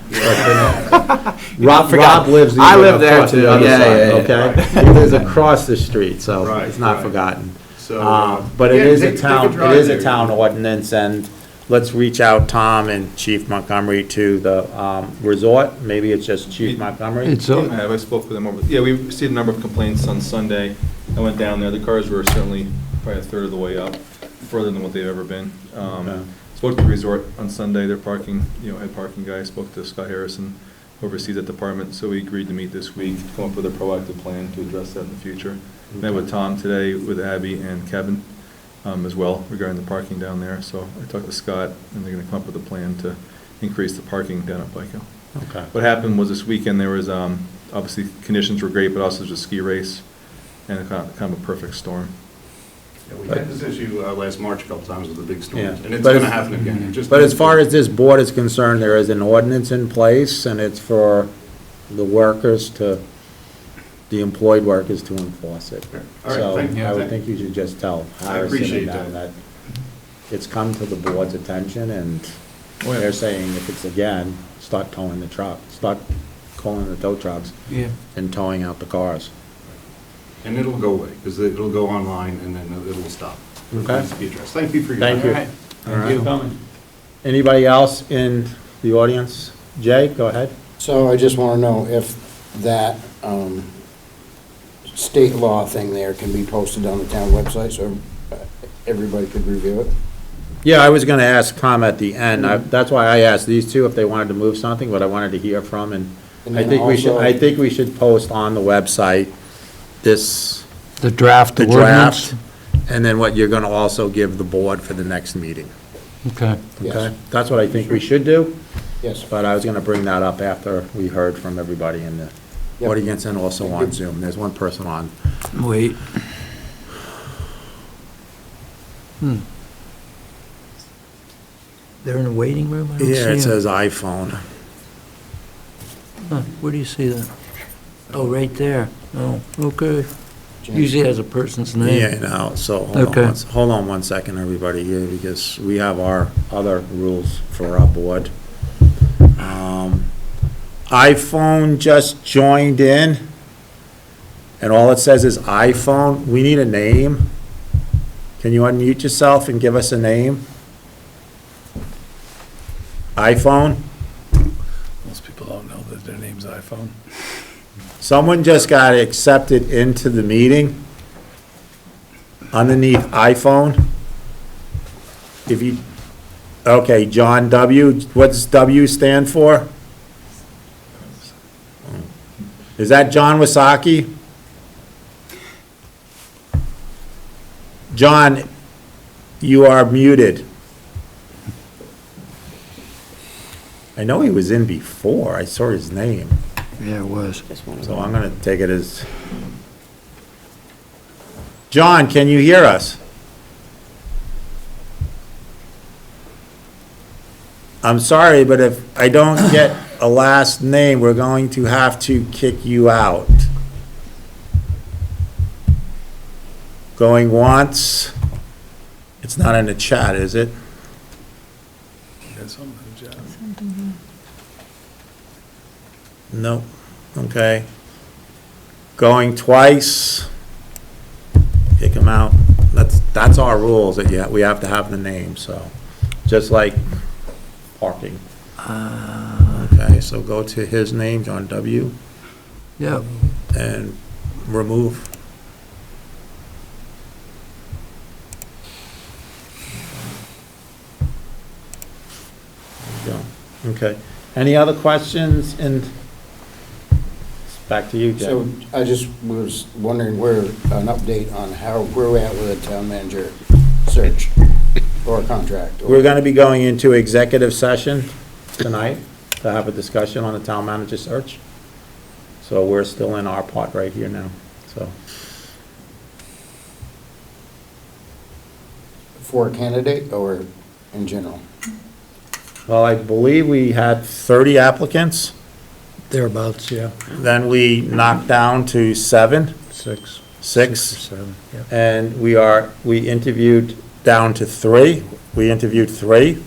Rob lives. I live there across the too. other Yeah, side, yeah, yeah. Okay? He lives across the street, so Right, it's not right. forgotten. So, But it yeah, is a take a town, it drive is a there. town ordinance, and let's reach out, Tom and Chief Montgomery, to the resort. Maybe it's just Chief Montgomery. I spoke with them over, yeah, we received a number of complaints on Sunday. I went down there, the cars were certainly probably a third of the way up, further than what they've ever been. Okay. Spoke to the resort on Sunday, their parking, head parking guy, spoke to Scott Harrison, who oversees that department, so we agreed to meet this week, to come up with a proactive plan to address that in the future. Met with Tom today, with Abby and Kevin, as well, regarding the parking down there, so I talked to Scott, and they're gonna come up with a plan to increase the parking down at Pico. Okay. What happened was this weekend, there was, obviously, conditions were great, but also there's a ski race, and kind of a perfect storm. Yeah, we had this issue last March a couple times with the big storms, Yeah. and it's But going to if- happen again. It just But as needs far to- as this board is concerned, there is an ordinance in place, and it's for the workers to, the employed workers to enforce it. All right, So thank you. I would think you should just tell I Harrison appreciate and them that. that it's come to the board's attention, and Oh, yeah. they're saying if it's again, start towing the truck, start calling the tow trucks Yeah. and towing out the cars. And it'll go away, because it'll go online, and then it'll stop. It Okay. needs to be addressed. Thank you for your Thank time. you. Thank you. Anybody else in the audience? Jay, go ahead. So I just want to know if that state law thing there can be posted on the town website so everybody could review it? Yeah, I was gonna ask Tom at the end. That's why I asked these two if they wanted to move something, but I wanted to hear from, and And I then think we should, also- I think we should post on the website this, The draft the ordinance? draft, and then what you're gonna also give the board for the next meeting. Okay. Yes. Okay? That's what I think we should do, Yes. but I was gonna bring that up after we heard from everybody in the Yep. audience and also on Zoom. There's one person on. Wait. They're in a waiting room? I don't see Yeah, it them. says iPhone. Huh, where do you see that? Oh, right there. Oh, okay. Usually has a person's name. Yeah, no, so Okay. hold on one second, everybody, here, because we have our other rules for our board. iPhone just joined in, and all it says is iPhone. We need a name. Can you unmute yourself and give us a name? iPhone? Most people don't know that their name's iPhone. Someone just got accepted into the meeting underneath iPhone. If you, okay, John W., what's W stand for? Is that John Wasaki? John, you are muted. I know he was in before, I saw his name. Yeah, it was. So I'm gonna take it as, John, can you hear us? I'm sorry, but if I don't get a last name, we're going to have to kick you out. Going once. It's not in the chat, is it? There's something, John. Nope. Okay. Going twice. Kick him out. That's our rules, that we have to have the name, so, just like parking. Okay, so go to his name, John W., Yep. and remove. There you go. Okay. Any other questions? And back to you, So Jim. I just was wondering where, an update on where we're at with the town manager search or contract. We're gonna be going into executive session tonight to have a discussion on the town manager search. So we're still in our part right here now, so. For a candidate or in general? Well, I believe we had 30 applicants. Thereabouts, yeah. Then we knocked down to 7. Six. 6. Or 7, yeah. And we interviewed down to 3. We interviewed 3.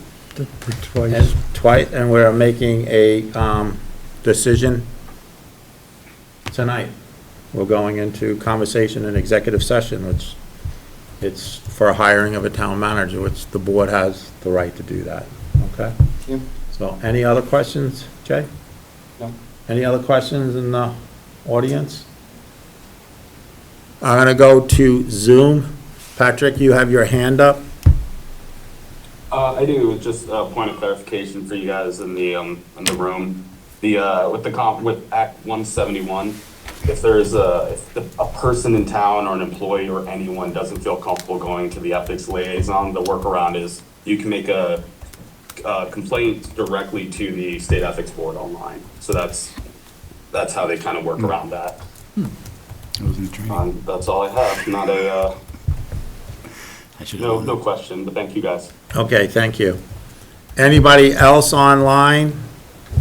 Twice. And we're making a decision tonight. We're going into conversation and executive session, which it's for hiring of a town manager, which the board has the right to do that, okay? Yep. So, any other questions, Jay? No. Any other questions in the audience? I'm gonna go to Zoom. Patrick, you have your hand up? I do, just a point of clarification for you guys in the room. With Act 171, if there's if a person in town or an employee or anyone doesn't feel comfortable going to the ethics liaison, the workaround is you can make a complaint directly to the state ethics board online. So that's how they kind of work around that. That's all I have. Not a no question, but thank you guys. Okay, thank you. Anybody else online?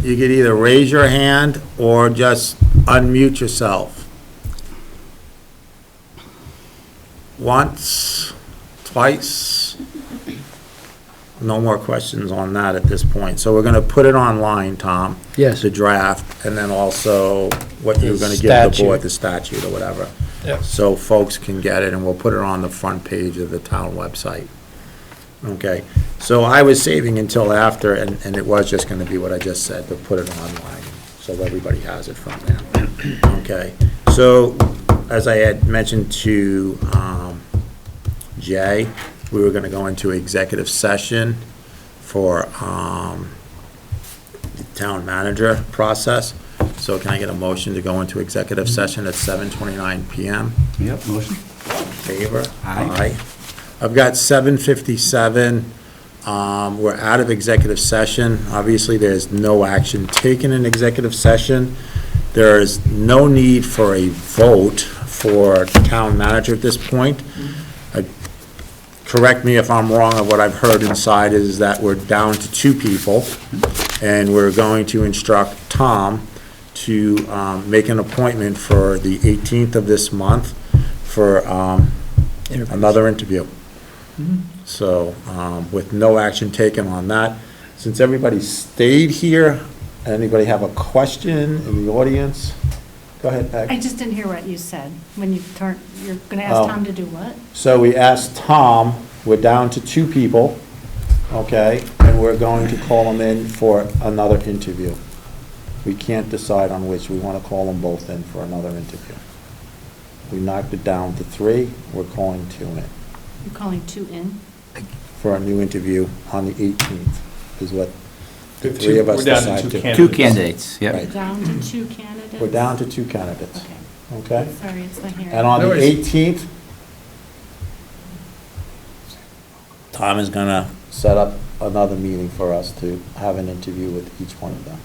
You could either raise your hand or just unmute yourself. Once, twice. No more questions on that at this point. So we're gonna put it online, Tom. Yes. The draft, and then also what you're gonna give the board, the statute or whatever. Yep. So folks can get it, and we'll put it on the front page of the town website. Okay, so I was saving until after, and it was just gonna be what I just said, to put it online, so everybody has it from there. Okay, so, as I had mentioned to, Jay, we were gonna go into executive session for, the town manager process. So can I get a motion to go into executive session at 7:29 PM? Yep, motion. Favor? Aye. I've got 7:57. We're out of executive session. Obviously, there's no action taken in executive session. There is no need for a vote for town manager at this point. Correct me if I'm wrong, of what I've heard inside is that we're down to 2 people, and we're going to instruct Tom to make an appointment for the 18th of this month for another interview. So, with no action taken on that, since everybody stayed here, anybody have a question in the audience? Go ahead, Peg. I just didn't hear what you said. When you're going to Oh. ask Tom to do what? So we asked Tom, we're down to 2 people, okay, and we're going to call them in for another interview. We can't decide on which, we want to call them both in for another interview. We knocked it down to 3, we're calling 2 in, You're calling 2 in? for a new interview on the 18th, is what the 3 of us We're down to decided 2 to. Two candidates, yep. Right. Down to 2 candidates? We're down to 2 candidates, Okay. okay? Sorry, it's not here. And on No the worries. 18th, Tom is gonna set up another meeting for us to have an interview with each one of them.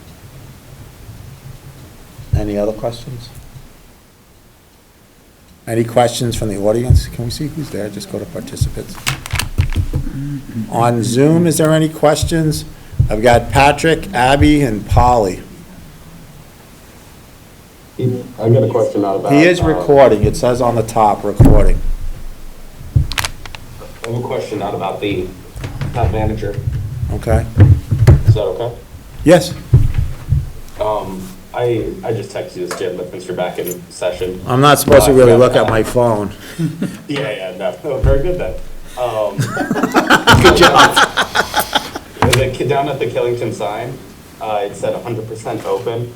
Any other questions? Any questions from the audience? Can we see who's there? Just go to participants. On Zoom, is there any questions? I've got Patrick, Abby, and Polly. I got a question now about. He is recording. It says on the top, recording. I have a question out about the town manager. Okay? Is that okay? Yes? I just texted you this, Jim, but since you're back in session. I'm not supposed to really look at my phone. Yeah, no, very good then. Good job. Down at the Killington sign, it said 100% open.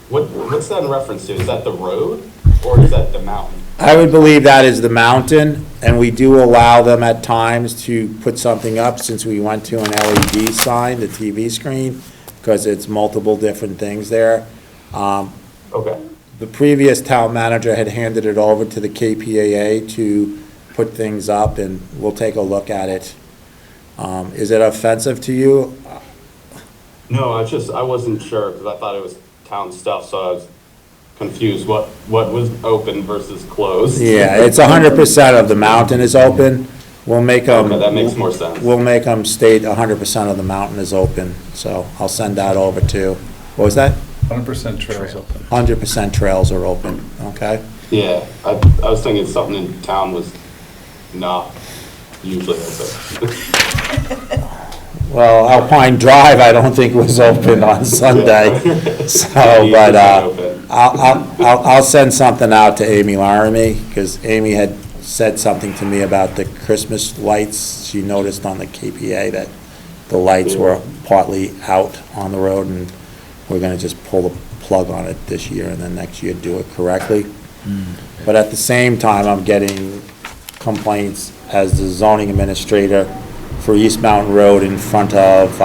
What's that in reference to? Is that the road or is that the mountain? I would believe that is the mountain, and we do allow them at times to put something up since we went to an LED sign, the TV screen, because it's multiple different things there. Okay. The previous town manager had handed it over to the KPAA to put things up, and we'll take a look at it. Is it offensive to confused. What was open versus closed? Yeah, it's 100% of the mountain is open. We'll make them. Okay, that makes more sense. We'll make them state 100% of the mountain is open, so I'll send that over to, what was that? 100% trails open. 100% trails are open, okay? Yeah, I was thinking something in town was not usually open. Well, Alpine Drive, I don't think was open on Sunday, so, but, I'll send something out to Amy Laramie, because Amy had said something to me about the Christmas lights. She noticed on the KPA that the lights were partly out on the road, and we're gonna just pull the plug on it this year, and then next year do it correctly. But at the same time, I'm getting complaints as the zoning administrator for East Mountain Road in front of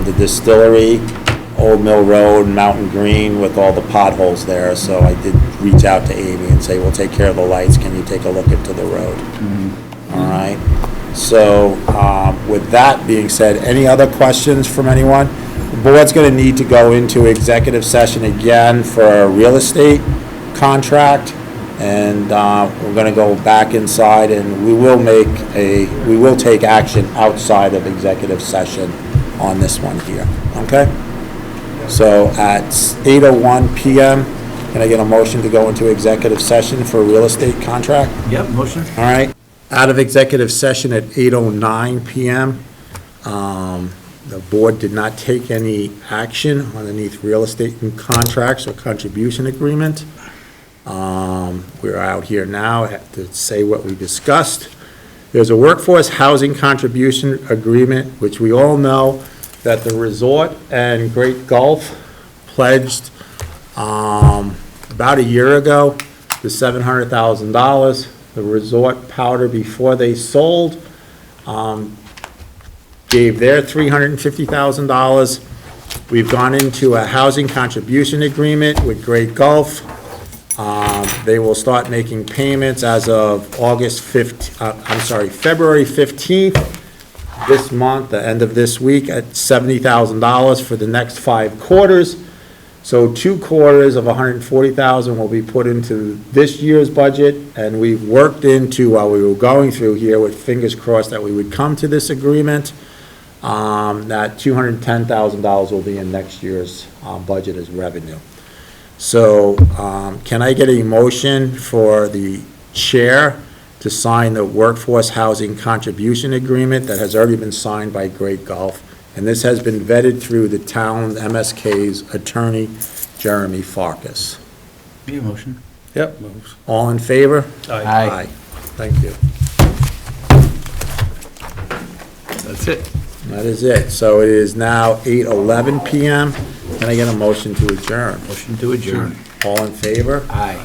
the distillery, Old Mill Road, Mountain Green, with all the potholes there. So I did reach out to Amy and say, we'll take care of the lights, can you take a look into the road? All right, so with that being said, any other questions from anyone? The board's gonna need to go into executive session again for a real estate contract, and we're gonna go back inside, and we will take action outside of executive session on this one here, okay? So at 8:01 PM, can I get a motion to go into executive session for a real estate contract? Yep, motion. All right, out of executive session at 8:09 PM. The board did not take any action underneath real estate contracts or contribution agreement. We're out here now to say what we discussed. There's a workforce housing contribution agreement, which we all know that the resort and Great Gulf pledged about a year ago, the $700,000. The resort powder, before they sold, gave their $350,000. We've gone into a housing contribution agreement with Great Gulf. They will start making payments as of February 15th, this month, the end of this week, at $70,000 for the next 5 quarters. So 2 quarters of $140,000 will be put into this year's budget, and we've worked into, while we were going through here, with fingers crossed that we would come to this agreement, that $210,000 will be in next year's budget as revenue. So can I get a motion for the chair to sign the workforce housing contribution agreement that has already been signed by Great Gulf? And this has been vetted through the town MSK's attorney, Jeremy Farkas. Be a motion. Yep. All in favor? Aye. Thank you. That's it. That is it. So it is now 8:11 PM. Can I get a motion to adjourn? Motion to adjourn. All in favor? Aye.